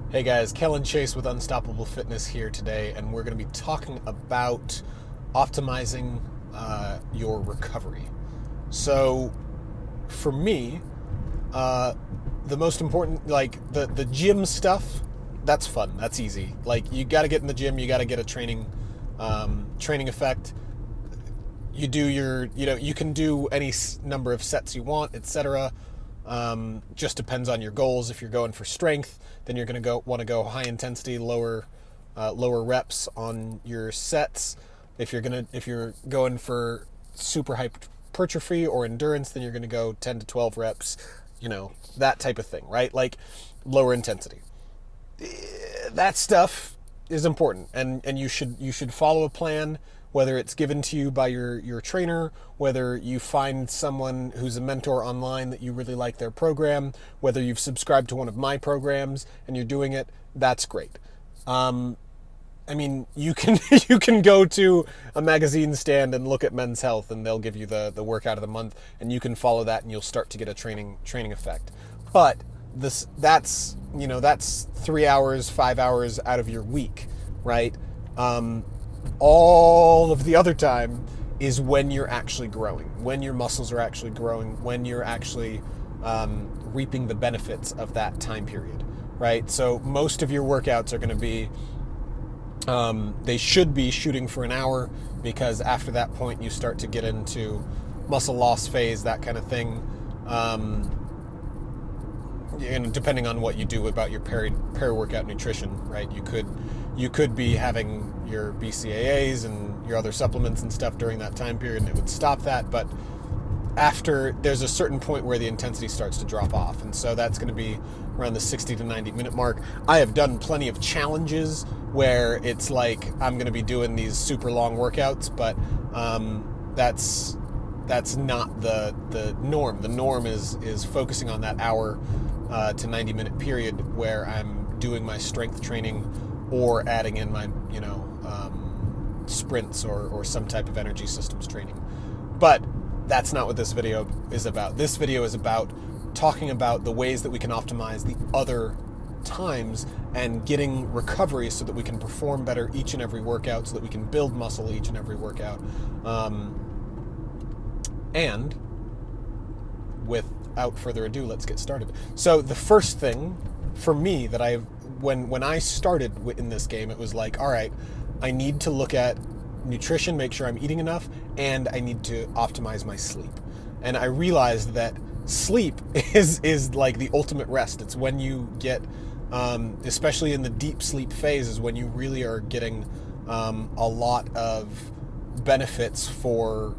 Hey guys, Kellen Chase with Unstoppable Fitness here today, and we're going to be talking about optimizing your recovery. So, for me, uh, the most important, like the gym stuff, that's fun, that's easy. Like you got to get in the gym, you got to get a training effect. You do you can do any number of sets you want, etc. Just depends on your goals. If you're going for strength, then you're going to want to go high intensity, lower reps on your sets. If you're going for super hypertrophy or endurance, then you're going to go 10 to 12 reps. That type of thing, right? Like lower intensity. That stuff is important, and you should follow a plan, whether it's given to you by your trainer, whether you find someone who's a mentor online that you really like their program, whether you've subscribed to one of my programs and you're doing it. That's great. I mean, you can you can go to a magazine stand and look at Men's Health, and they'll give you the workout of the month, and you can follow that, and you'll start to get a training effect. But that's 3 hours, 5 hours out of your week, right? All of the other time is when you're actually growing, when your muscles are actually growing, when you're actually reaping the benefits of that time period, right? So most of your workouts are going to be they should be shooting for an hour, because after that point you start to get into muscle loss phase, that kind of thing. And depending on what you do about your peri-workout nutrition, right? You could be having your BCAAs and your other supplements and stuff during that time period, and it would stop that. But after, there's a certain point where the intensity starts to drop off, and so that's going to be around the 60 to 90 minute mark. I have done plenty of challenges where it's like I'm going to be doing these super long workouts, but that's not the norm. The norm is focusing on that hour to 90-minute period where I'm doing my strength training or adding in my sprints or some type of energy systems training. But that's not what this video is about. This video is about talking about the ways that we can optimize the other times and getting recovery so that we can perform better each and every workout, so that we can build muscle each and every workout. And without further ado, let's get started. So the first thing for me that when I started in this game, it was like, all right, I need to look at nutrition, make sure I'm eating enough, and I need to optimize my sleep. And I realized that sleep is like the ultimate rest. It's when you get, especially in the deep sleep phase, is when you really are getting a lot of benefits for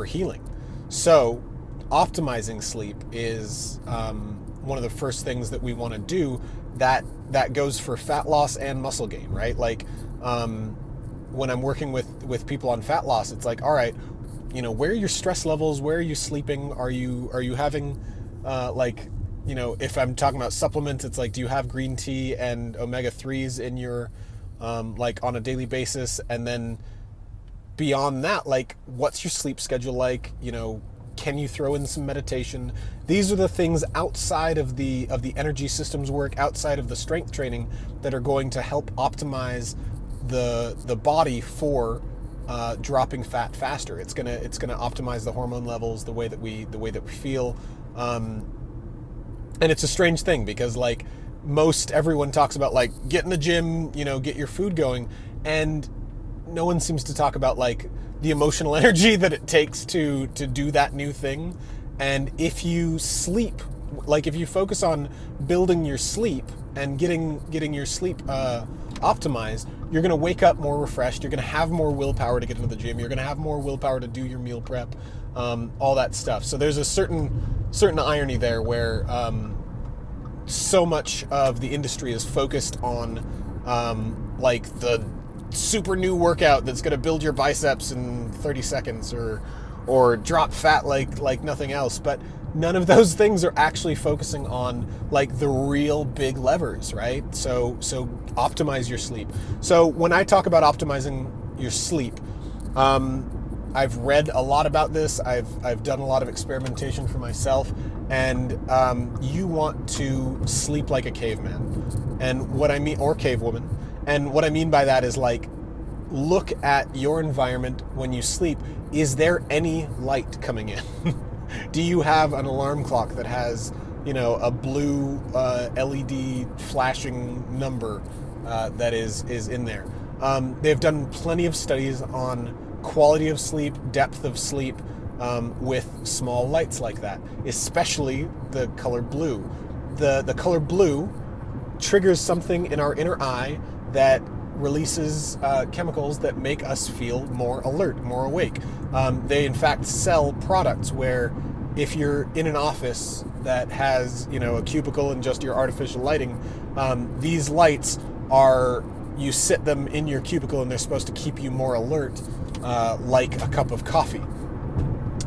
healing. So optimizing sleep is one of the first things that we want to do. That goes for fat loss and muscle gain, right? Like when I'm working with people on fat loss, it's like, all right, where are your stress levels? Where are you sleeping? Are you having if I'm talking about supplements, it's like, do you have green tea and omega-3s in your like on a daily basis? And then beyond that, like, what's your sleep schedule like? Can you throw in some meditation? These are the things outside of the energy systems work, outside of the strength training, that are going to help optimize the body for dropping fat faster. It's gonna optimize the hormone levels, the way that we feel. And it's a strange thing, because like most everyone talks about like get in the gym, get your food going, and no one seems to talk about like the emotional energy that it takes to do that new thing. And if you sleep, like if you focus on building your sleep and getting your sleep optimized, you're going to wake up more refreshed. You're going to have more willpower to get into the gym. You're going to have more willpower to do your meal prep, all that stuff. So there's a certain irony there where so much of the industry is focused on like the super new workout that's going to build your biceps in 30 seconds or drop fat like nothing else. But none of those things are actually focusing on like the real big levers, right? So optimize your sleep. So when I talk about optimizing your sleep, I've read a lot about this. I've done a lot of experimentation for myself, and you want to sleep like a caveman, and what I mean, or cavewoman, and what I mean by that is like, look at your environment when you sleep. Is there any light coming in? Do you have an alarm clock that has, a blue LED flashing number that is in there? They've done plenty of studies on quality of sleep, depth of sleep, with small lights like that, especially the color blue. The color blue triggers something in our inner eye that releases chemicals that make us feel more alert, more awake. They in fact sell products where if you're in an office that has, a cubicle and just your artificial lighting, these lights are, you sit them in your cubicle and they're supposed to keep you more alert, like a cup of coffee,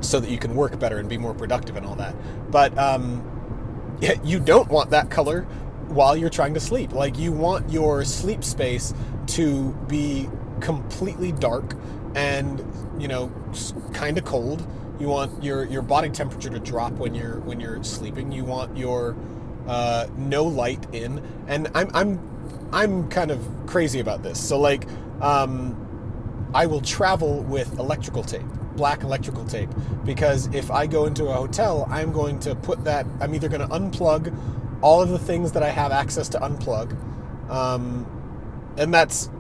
so that you can work better and be more productive and all that. But you don't want that color while you're trying to sleep. Like, you want your sleep space to be completely dark and, kind of cold. You want your body temperature to drop when you're sleeping. You want your no light in. And I'm kind of crazy about this. So like, I will travel with electrical tape, black electrical tape, because if I go into a hotel, I'm going to I'm either going to unplug all of the things that I have access to unplug. And that's,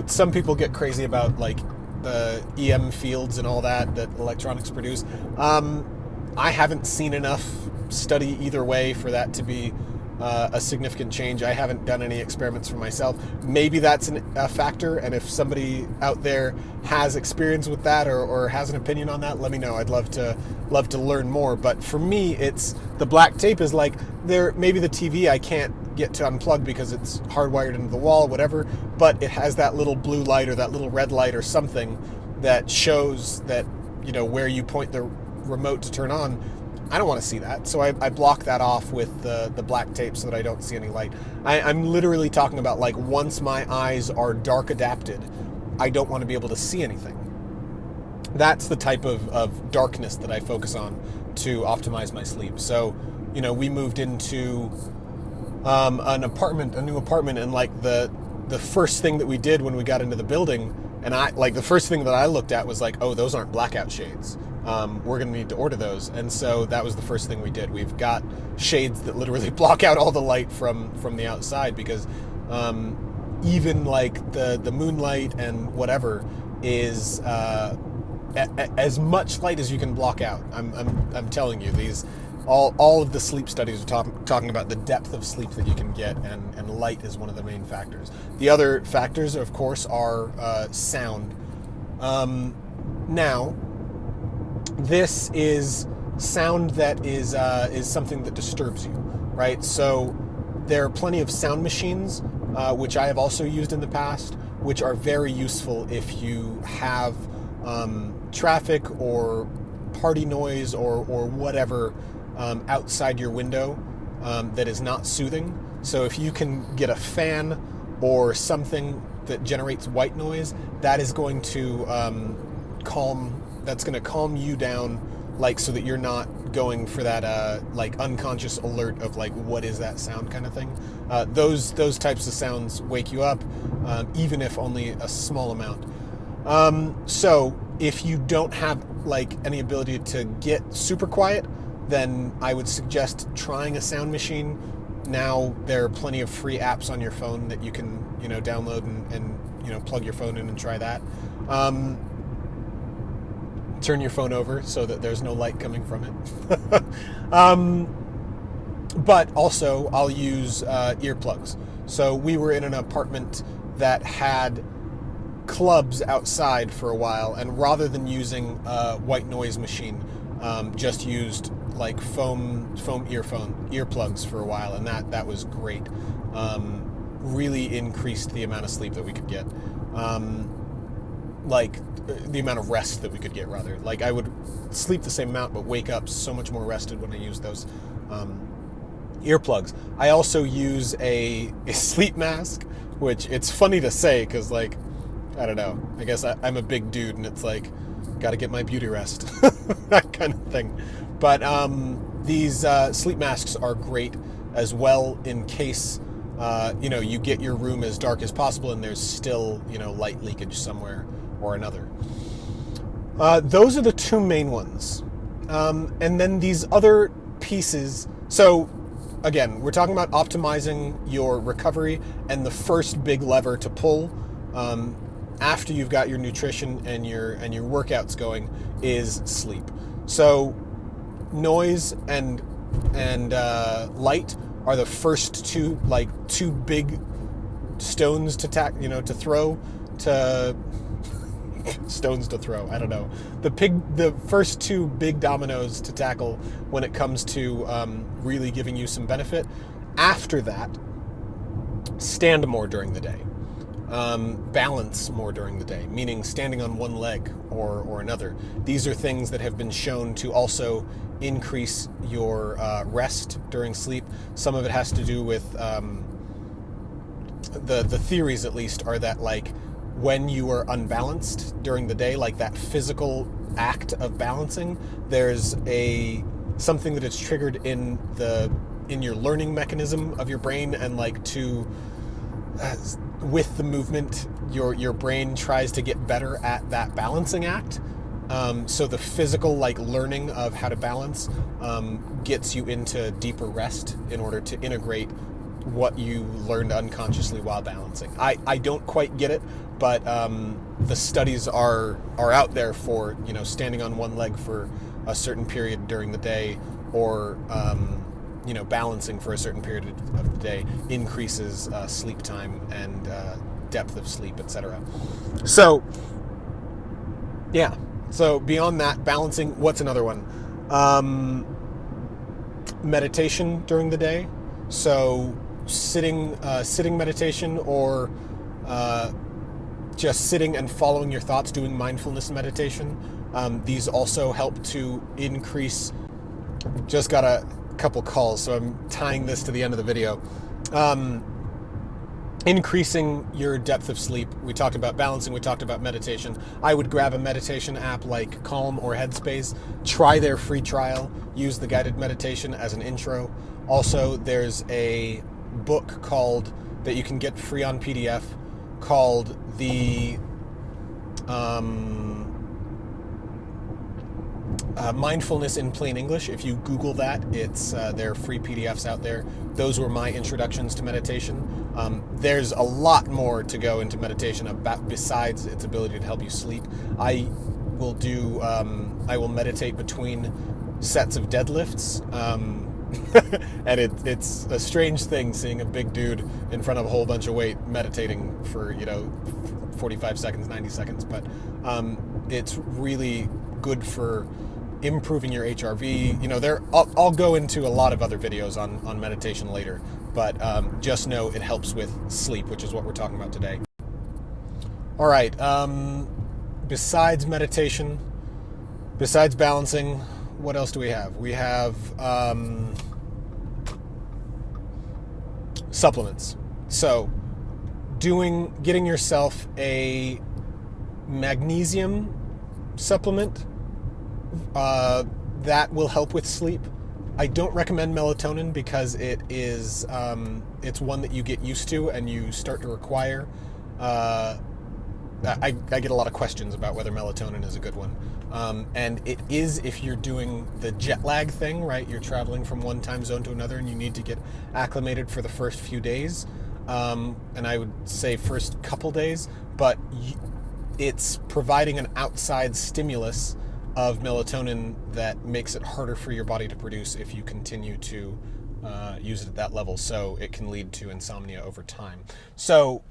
some people get crazy about like the EM fields and all that electronics produce. I haven't seen enough study either way for that to be a significant change. I haven't done any experiments for myself. Maybe that's a factor, and if somebody out there has experience with that or has an opinion on that, let me know. I'd love to learn more. But for me, it's the black tape is like, maybe the TV I can't get to unplug because it's hardwired into the wall, whatever, but it has that little blue light or that little red light or something that shows that, where you point the remote to turn on. I don't want to see that, so I block that off with the black tape so that I don't see any light. I'm literally talking about, like, once my eyes are dark adapted, I don't want to be able to see anything. That's the type of darkness that I focus on to optimize my sleep. So, we moved into a new apartment, and like the first thing that we did when we got into the building, and the first thing that I looked at was like, oh, those aren't blackout shades. We're going to need to order those. And so that was the first thing we did. We've got shades that literally block out all the light from the outside, because even like the moonlight and whatever is as much light as you can block out. I'm telling you, all of the sleep studies are talking about the depth of sleep that you can get, and light is one of the main factors. The other factors, of course, are sound. Now, this is sound that is something that disturbs you, right? So there are plenty of sound machines, which I have also used in the past, which are very useful if you have traffic or party noise or whatever outside your window that is not soothing. So if you can get a fan or something that generates white noise, that is going to calm you down, like, so that you're not going for that like unconscious alert of like, what is that sound kind of thing. Those types of sounds wake you up, even if only a small amount. So if you don't have like any ability to get super quiet, then I would suggest trying a sound machine. Now there are plenty of free apps on your phone that you can download and plug your phone in and try that. Turn your phone over so that there's no light coming from it. But also I'll use earplugs. So we were in an apartment that had clubs outside for a while, and rather than using a white noise machine, just used like foam earplugs for a while, and that was great. Really increased the amount of sleep that we could get. Like the amount of rest that we could get, rather. Like, I would sleep the same amount but wake up so much more rested when I use those earplugs. I also use a sleep mask, which it's funny to say because, like, I don't know, I guess I'm a big dude, and it's like, got to get my beauty rest, that kind of thing. But these sleep masks are great as well in case you get your room as dark as possible and there's still light leakage somewhere or another. Those are the two main ones, and then these other pieces. So again, we're talking about optimizing your recovery, and the first big lever to pull after you've got your nutrition and your workouts going is sleep. So noise and light are the first two big stones to throw to stones to throw. I don't know. The first two big dominoes to tackle when it comes to really giving you some benefit. After that, stand more during the day. Balance more during the day, meaning standing on one leg or another. These are things that have been shown to also increase your rest during sleep. Some of it has to do with the theories, at least, are that when you are unbalanced during the day, like that physical act of balancing, there's something that is triggered in your learning mechanism of your brain, and with the movement, your brain tries to get better at that balancing act. So the physical learning of how to balance gets you into deeper rest in order to integrate what you learned unconsciously while balancing. I don't quite get it, but the studies are out there for standing on one leg for a certain period during the day, or balancing for a certain period of the day increases sleep time and depth of sleep, etc. So yeah. So beyond that, balancing. What's another one? Meditation during the day. So sitting meditation, or just sitting and following your thoughts, doing mindfulness meditation. These also help to increase. Just got a couple calls, so I'm tying this to the end of the video. Increasing your depth of sleep. We talked about balancing, we talked about meditation. I would grab a meditation app like Calm or Headspace, try their free trial, use the guided meditation as an intro. Also, there's a book that you can get free on PDF called the Mindfulness in Plain English. If you Google that, there are free PDFs out there. Those were my introductions to meditation. There's a lot more to go into meditation besides its ability to help you sleep. I will meditate between sets of deadlifts, and it's a strange thing seeing a big dude in front of a whole bunch of weight meditating for 45 seconds, 90 seconds, but it's really good for improving your HRV. I'll go into a lot of other videos on meditation later, but just know it helps with sleep, which is what we're talking about today. All right. Besides meditation, besides balancing, what else do we have? We have supplements. So getting yourself a magnesium supplement that will help with sleep. I don't recommend melatonin because it's one that you get used to and you start to require. I get a lot of questions about whether melatonin is a good one. And it is if you're doing the jet lag thing, right? You're traveling from one time zone to another and you need to get acclimated for the first few days. And I would say first couple days, but it's providing an outside stimulus of melatonin that makes it harder for your body to produce if you continue to use it at that level. So it can lead to insomnia over time. So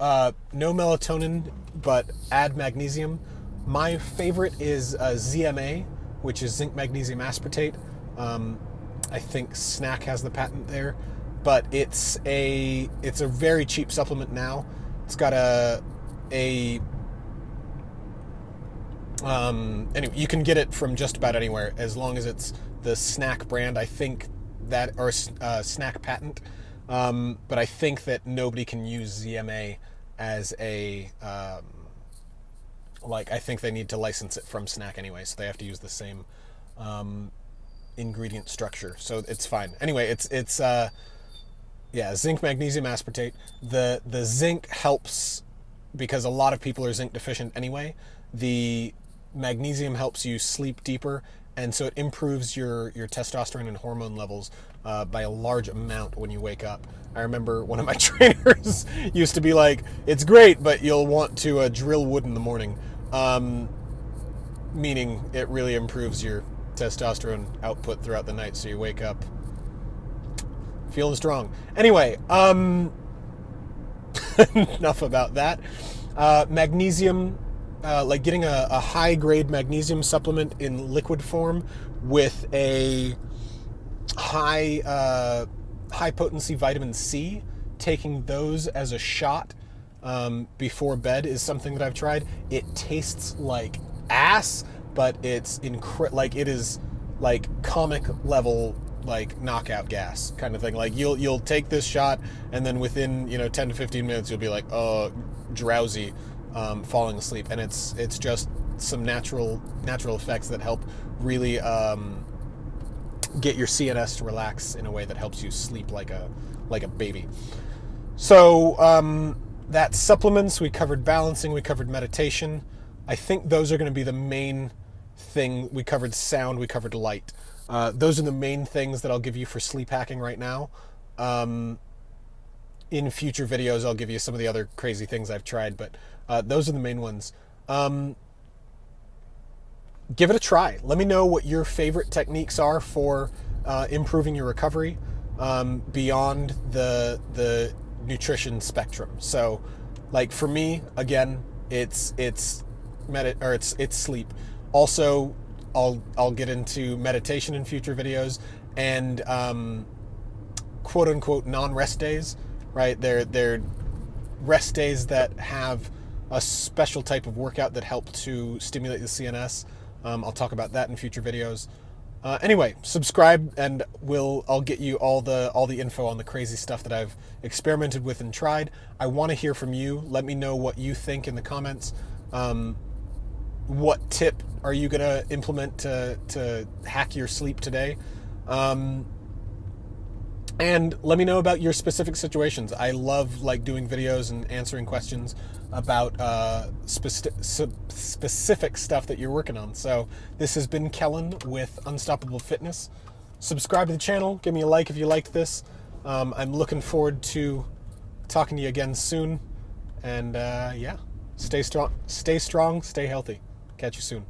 no melatonin, but add magnesium. My favorite is ZMA, which is zinc magnesium aspartate. I think Snack has the patent there, but it's a very cheap supplement now. It's got anyway, you can get it from just about anywhere as long as it's the Snack brand. I think that, or Snack patent, but I think that nobody can use ZMA as a like, I think they need to license it from Snack anyway, so they have to use the same ingredient structure, so it's fine. Anyway, it's zinc magnesium aspartate. The zinc helps because a lot of people are zinc deficient anyway. The magnesium helps you sleep deeper, and so it improves your testosterone and hormone levels by a large amount when you wake up. I remember one of my trainers used to be like, it's great, but you'll want to drill wood in the morning, meaning it really improves your testosterone output throughout the night, so you wake up feeling strong. Anyway, enough about that. Magnesium, like getting a high-grade magnesium supplement in liquid form with a high-potency vitamin C, taking those as a shot before bed is something that I've tried. It tastes like ass, but it's like it is like comic level, like knockout gas kind of thing. Like you'll take this shot, and then within 10 to 15 minutes you'll be like, oh, drowsy, falling asleep, and it's just some natural effects that help really get your CNS to relax in a way that helps you sleep like a baby. So that's supplements. We covered balancing. We covered meditation. I think those are going to be the main thing. We covered sound. We covered light. Those are the main things that I'll give you for sleep hacking right now. In future videos, I'll give you some of the other crazy things I've tried, but those are the main ones. Give it a try. Let me know what your favorite techniques are for improving your recovery beyond the nutrition spectrum. So, like for me, again, it's sleep. Also, I'll get into meditation in future videos and quote unquote non-rest days. Right? They're rest days that have a special type of workout that help to stimulate the CNS. I'll talk about that in future videos. Anyway, subscribe, and I'll get you all the info on the crazy stuff that I've experimented with and tried. I want to hear from you. Let me know what you think in the comments. What tip are you gonna implement to hack your sleep today? And let me know about your specific situations. I love doing videos and answering questions about specific stuff that you're working on. So this has been Kellen with Unstoppable Fitness. Subscribe to the channel. Give me a like if you liked this. I'm looking forward to talking to you again soon. And stay strong, stay healthy. Catch you soon.